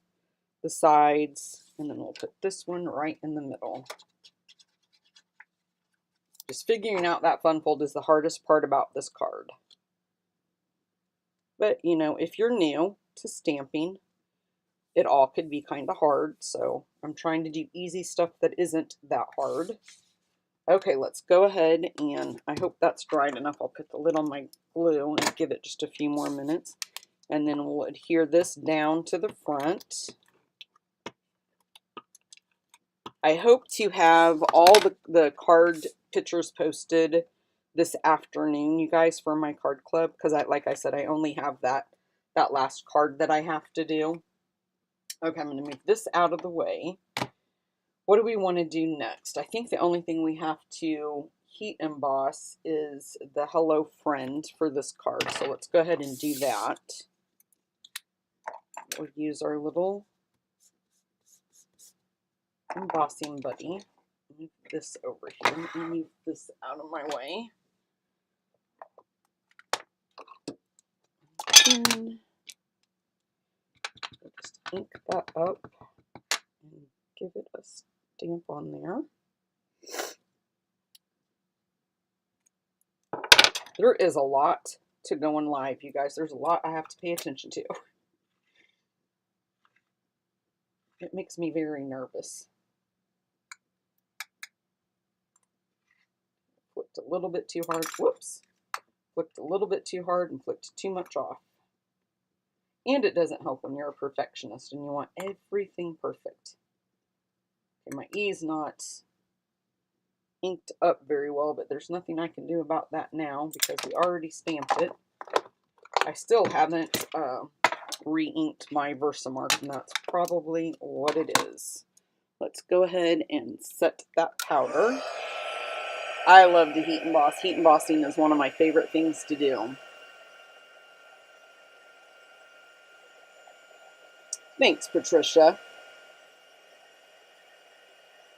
the sides, and then we'll put this one right in the middle. Just figuring out that fun fold is the hardest part about this card. But, you know, if you're new to stamping, it all could be kind of hard. So I'm trying to do easy stuff that isn't that hard. Okay, let's go ahead and I hope that's dried enough. I'll put the lid on my glue and give it just a few more minutes. And then we'll adhere this down to the front. I hope to have all the card pictures posted this afternoon, you guys, for my card club, because like I said, I only have that last card that I have to do. Okay, I'm going to move this out of the way. What do we want to do next? I think the only thing we have to heat emboss is the Hello Friend for this card. So let's go ahead and do that. We'll use our little embossing buddy. Move this over here. Let me move this out of my way. And just ink that up and give it a stamp on there. There is a lot to going live, you guys. There's a lot I have to pay attention to. It makes me very nervous. Flicked a little bit too hard. Whoops. Flicked a little bit too hard and flicked too much off. And it doesn't help when you're a perfectionist and you want everything perfect. Okay, my E's not inked up very well, but there's nothing I can do about that now because we already stamped it. I still haven't re-inked my Versamark, and that's probably what it is. Let's go ahead and set that powder. I love to heat emboss. Heat embossing is one of my favorite things to do. Thanks, Patricia.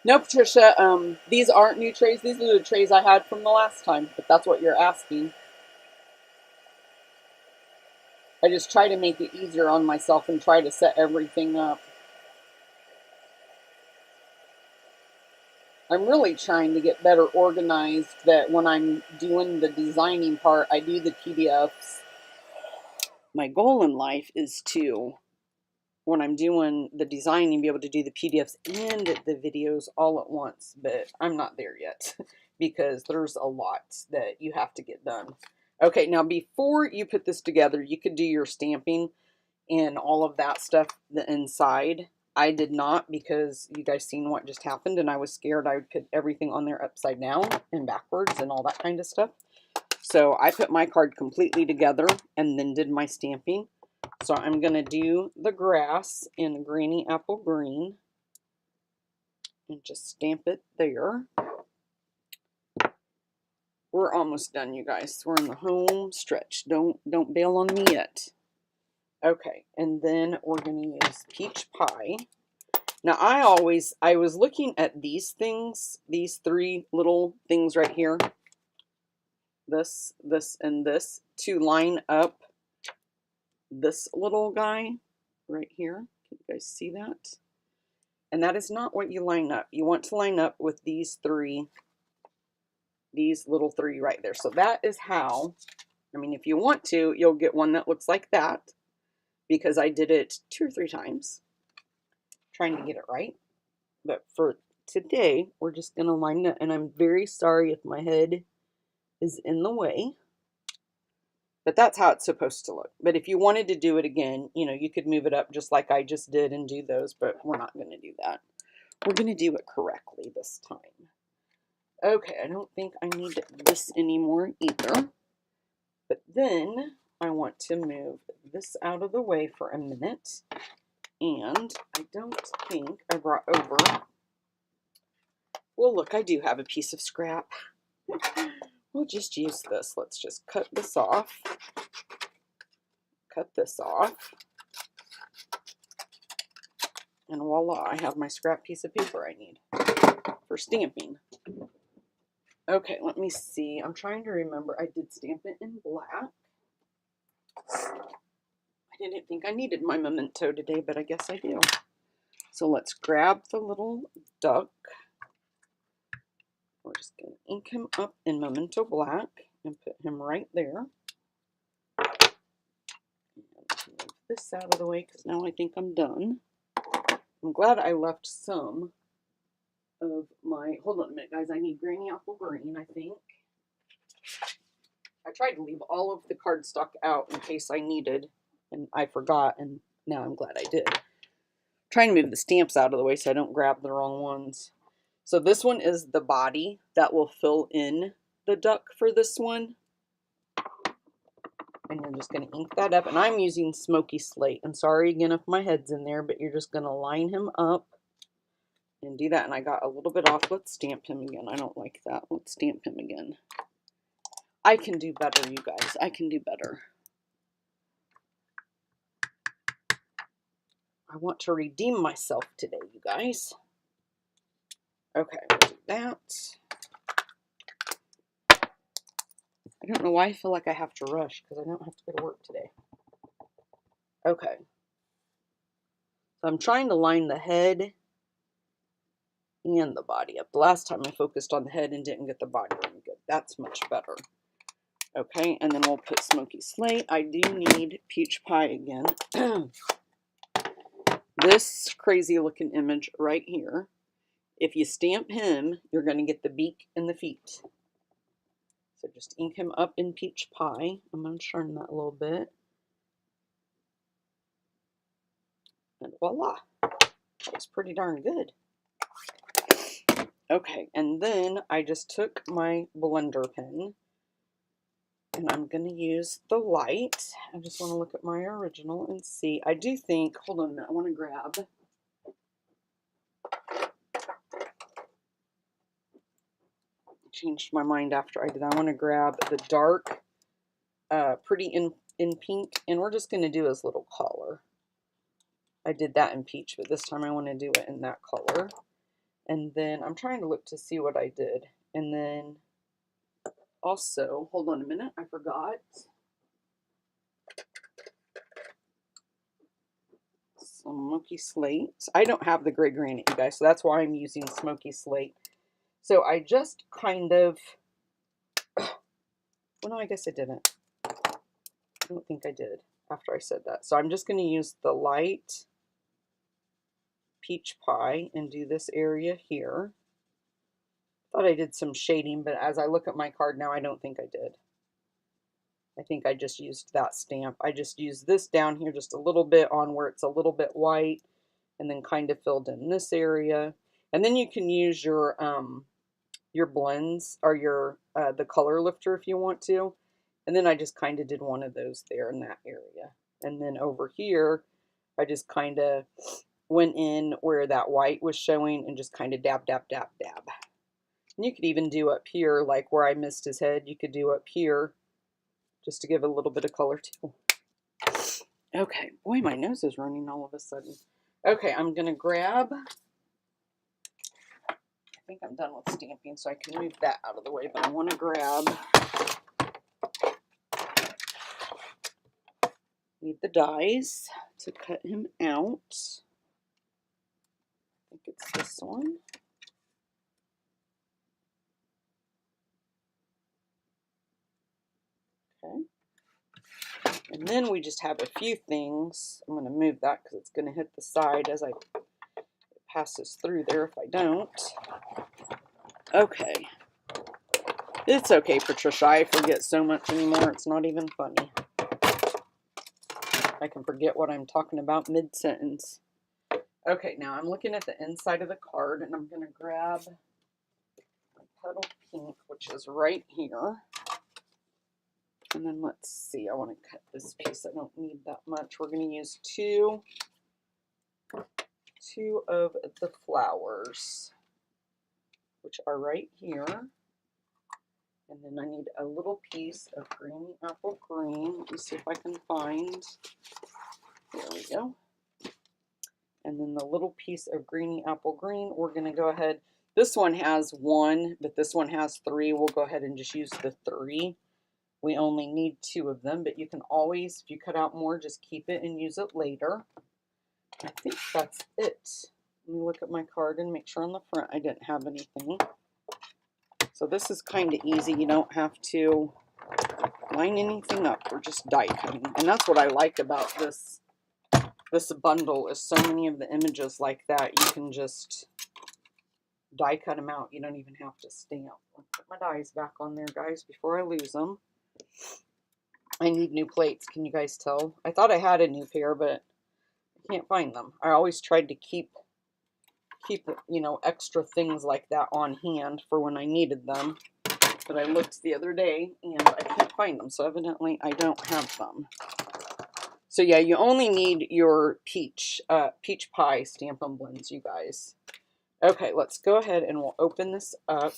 No, Patricia, these aren't new trays. These are the trays I had from the last time, if that's what you're asking. I just try to make it easier on myself and try to set everything up. I'm really trying to get better organized, that when I'm doing the designing part, I do the PDFs. My goal in life is to, when I'm doing the designing, be able to do the PDFs and the videos all at once, but I'm not there yet because there's a lot that you have to get done. Okay, now before you put this together, you could do your stamping and all of that stuff the inside. I did not, because you guys seen what just happened and I was scared I would put everything on there upside down and backwards and all that kind of stuff. So I put my card completely together and then did my stamping. So I'm going to do the grass in Granny Apple Green and just stamp it there. We're almost done, you guys. We're in the home stretch. Don't bail on me yet. Okay, and then we're going to use Peach Pie. Now, I was looking at these things, these three little things right here, this, and this, to line up this little guy right here. Can you guys see that? And that is not what you line up. You want to line up with these three, these little three right there. So that is how, I mean, if you want to, you'll get one that looks like that, because I did it 2 or 3 times trying to get it right. But for today, we're just going to line it. And I'm very sorry if my head is in the way. But that's how it's supposed to look. But if you wanted to do it again, you know, you could move it up just like I just did and do those. But we're not going to do that. We're going to do it correctly this time. Okay, I don't think I need this anymore either. But then I want to move this out of the way for a minute. And I don't think I brought over... Well, look, I do have a piece of scrap. We'll just use this. Let's just cut this off. Cut this off. And voila, I have my scrap piece of paper I need for stamping. Okay, let me see. I'm trying to remember. I did stamp it in black. I didn't think I needed my memento today, but I guess I do. So let's grab the little duck. We're just going to ink him up in memento black and put him right there. And move this out of the way because now I think I'm done. I'm glad I left some of my... Hold on a minute, guys. I need Granny Apple Green, I think. I tried to leave all of the cardstock out in case I needed, and I forgot, and now I'm glad I did. I'm trying to move the stamps out of the way so I don't grab the wrong ones. So this one is the body that will fill in the duck for this one. And you're just going to ink that up. And I'm using Smoky Slate. I'm sorry again if my head's in there, but you're just going to line him up and do that. And I got a little bit off. Let's stamp him again. I don't like that. Let's stamp him again. I can do better, you guys. I can do better. I want to redeem myself today, you guys. Okay, we'll do that. I don't know why I feel like I have to rush because I don't have to go to work today. Okay. So I'm trying to line the head and the body up. The last time I focused on the head and didn't get the body really good. That's much better. Okay, and then we'll put Smoky Slate. I do need Peach Pie again. This crazy looking image right here. If you stamp him, you're going to get the beak and the feet. So just ink him up in Peach Pie. I'm going to churn that a little bit. And voila. It's pretty darn good. Okay, and then I just took my blender pen and I'm going to use the light. I just want to look at my original and see. I do think, hold on a minute, I want to grab. I changed my mind after I did. I want to grab the dark, pretty in pink, and we're just going to do his little collar. I did that in peach, but this time I want to do it in that color. And then I'm trying to look to see what I did. And then also, hold on a minute, I forgot. Smoky Slate. I don't have the gray granite, you guys, so that's why I'm using Smoky Slate. So I just kind of, well, no, I guess I didn't. I don't think I did after I said that. So I'm just going to use the light Peach Pie and do this area here. Thought I did some shading, but as I look at my card now, I don't think I did. I think I just used that stamp. I just used this down here just a little bit on where it's a little bit white, and then kind of filled in this area. And then you can use your blends or your the color lifter if you want to. And then I just kind of did one of those there in that area. And then over here, I just kind of went in where that white was showing and just kind of dab, dab, dab, dab. And you could even do up here, like where I missed his head, you could do up here just to give a little bit of color too. Okay, boy, my nose is running all of a sudden. Okay, I'm going to grab, I think I'm done with stamping, so I can move that out of the way, but I want to grab, need the dies to cut him out. I think it's this one. Okay. And then we just have a few things. I'm going to move that because it's going to hit the side as I pass this through there if I don't. Okay. It's okay, Patricia. I forget so much anymore. It's not even funny. I can forget what I'm talking about mid-sentence. Okay, now I'm looking at the inside of the card, and I'm going to grab my Petal Pink, which is right here. And then let's see, I want to cut this piece. I don't need that much. We're going to use two of the flowers, which are right here. And then I need a little piece of Green Apple Green. Let me see if I can find. There we go. And then the little piece of Greeny Apple Green, we're going to go ahead. This one has one, but this one has three. We'll go ahead and just use the three. We only need two of them, but you can always, if you cut out more, just keep it and use it later. I think that's it. Let me look at my card and make sure on the front I didn't have anything. So this is kind of easy. You don't have to line anything up. We're just die cutting. And that's what I like about this bundle is so many of the images like that. You can just die cut them out. You don't even have to stamp. I'll put my dies back on there, guys, before I lose them. I need new plates. Can you guys tell? I thought I had a new pair, but I can't find them. I always tried to keep you know, extra things like that on hand for when I needed them. But I looked the other day and I can't find them, so evidently I don't have them. So yeah, you only need your peach pie Stampin' Blends, you guys. Okay, let's go ahead and we'll open this up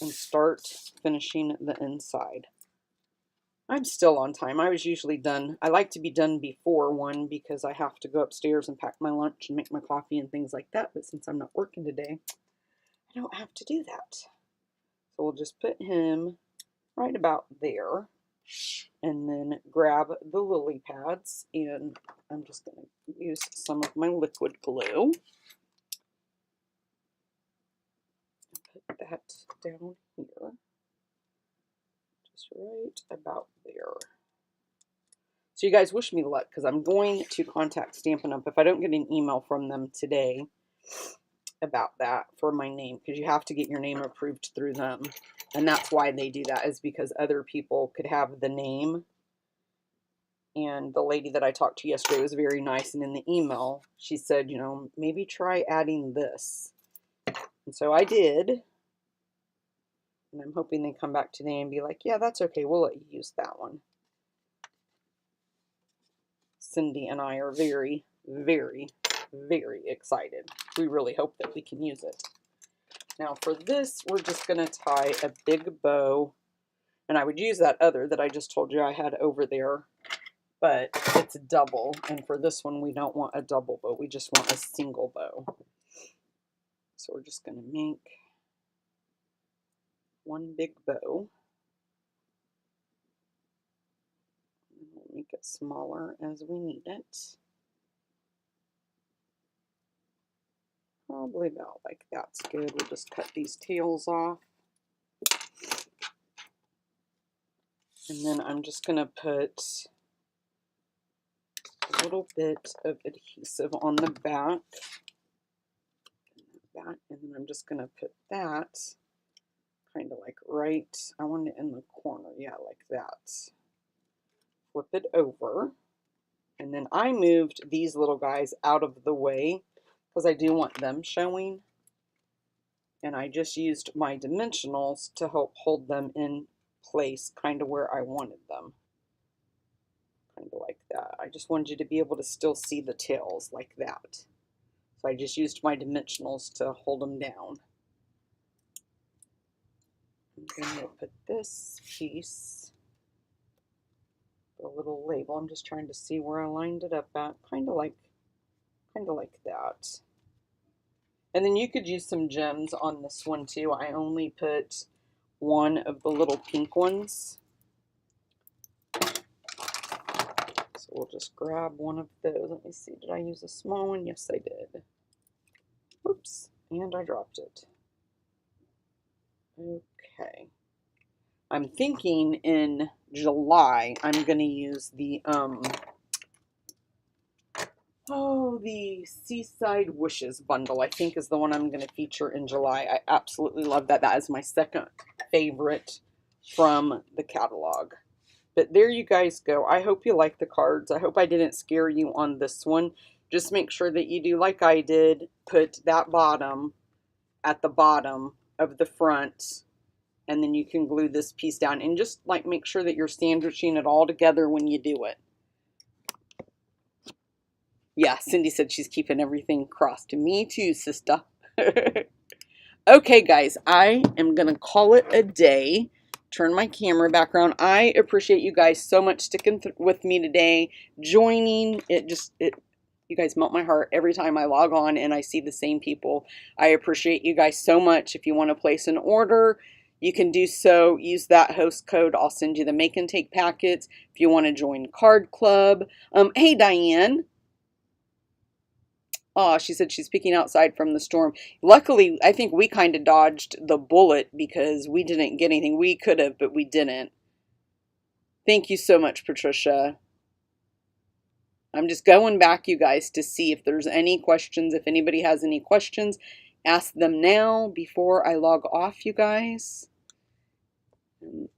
and start finishing the inside. I'm still on time. I was usually done. I like to be done before 1 because I have to go upstairs and pack my lunch and make my coffee and things like that. But since I'm not working today, I don't have to do that. So we'll just put him right about there and then grab the lily pads. And I'm just going to use some of my liquid glue. Put that down here. Just right about there. So you guys wish me luck, because I'm going to contact Stampin' Up! If I don't get an email from them today about that for my name, because you have to get your name approved through them. And that's why they do that, is because other people could have the name. And the lady that I talked to yesterday was very nice, and in the email she said, you know, maybe try adding this. And so I did. And I'm hoping they come back today and be like, yeah, that's okay, we'll let you use that one. Cindy and I are very, very, very excited. We really hope that we can use it. Now for this, we're just going to tie a big bow. And I would use that other that I just told you I had over there, but it's double. And for this one, we don't want a double bow. We just want a single bow. So we're just going to make one big bow. We'll make it smaller as we need it. Probably about like that's good. We'll just cut these tails off. And then I'm just going to put a little bit of adhesive on the back. And then I'm just going to put that kind of like right, I want it in the corner, yeah, like that. Flip it over. And then I moved these little guys out of the way because I do want them showing. And I just used my dimensionals to help hold them in place, kind of where I wanted them. Kind of like that. I just wanted you to be able to still see the tails like that. So I just used my dimensionals to hold them down. And then we'll put this piece, the little label. I'm just trying to see where I lined it up at. Kind of like that. And then you could use some gems on this one too. I only put one of the little pink ones. So we'll just grab one of those. Let me see, did I use a small one? Yes, I did. Oops, and I dropped it. Okay. I'm thinking in July I'm going to use the the Seaside Wishes bundle, I think is the one I'm going to feature in July. I absolutely love that. That is my second favorite from the catalog. But there you guys go. I hope you like the cards. I hope I didn't scare you on this one. Just make sure that you do like I did. Put that bottom at the bottom of the front. And then you can glue this piece down. And just like make sure that you're sandwiching it all together when you do it. Yeah, Cindy said she's keeping everything crossed. Me too, sister. Okay, guys, I am going to call it a day. Turn my camera back around. I appreciate you guys so much sticking with me today, joining. You guys melt my heart every time I log on and I see the same people. I appreciate you guys so much. If you want to place an order, you can do so. Use that host code. I'll send you the make and take packets. If you want to join Card Club. Hey, Diane. Oh, she said she's peeking outside from the storm. Luckily, I think we kind of dodged the bullet because we didn't get anything. We could have, but we didn't. Thank you so much, Patricia. I'm just going back, you guys, to see if there's any questions. If anybody has any questions, ask them now before I log off, you guys.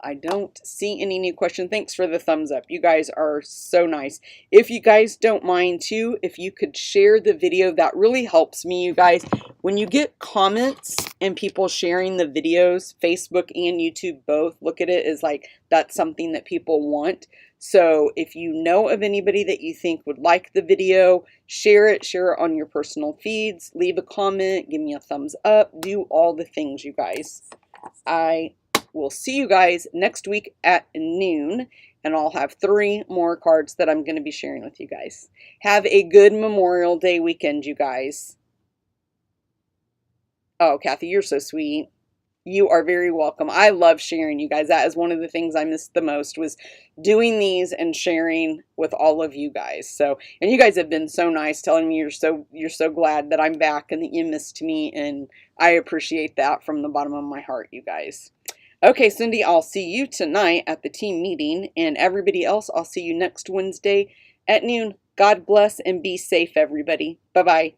I don't see any new questions. Thanks for the thumbs up. You guys are so nice. If you guys don't mind too, if you could share the video, that really helps me, you guys. When you get comments and people sharing the videos, Facebook and YouTube both look at it as like that's something that people want. So if you know of anybody that you think would like the video, share it on your personal feeds, leave a comment, give me a thumbs up, do all the things, you guys. We'll see you guys next week at noon, and I'll have 3 more cards that I'm going to be sharing with you guys. Have a good Memorial Day weekend, you guys. Oh, Kathy, you're so sweet. You are very welcome. I love sharing, you guys. That is one of the things I missed the most, was doing these and sharing with all of you guys. So, and you guys have been so nice, telling me you're so glad that I'm back and that you missed me, and I appreciate that from the bottom of my heart, you guys. Okay, Cindy, I'll see you tonight at the team meeting, and everybody else, I'll see you next Wednesday at noon. God bless and be safe, everybody. Bye-bye.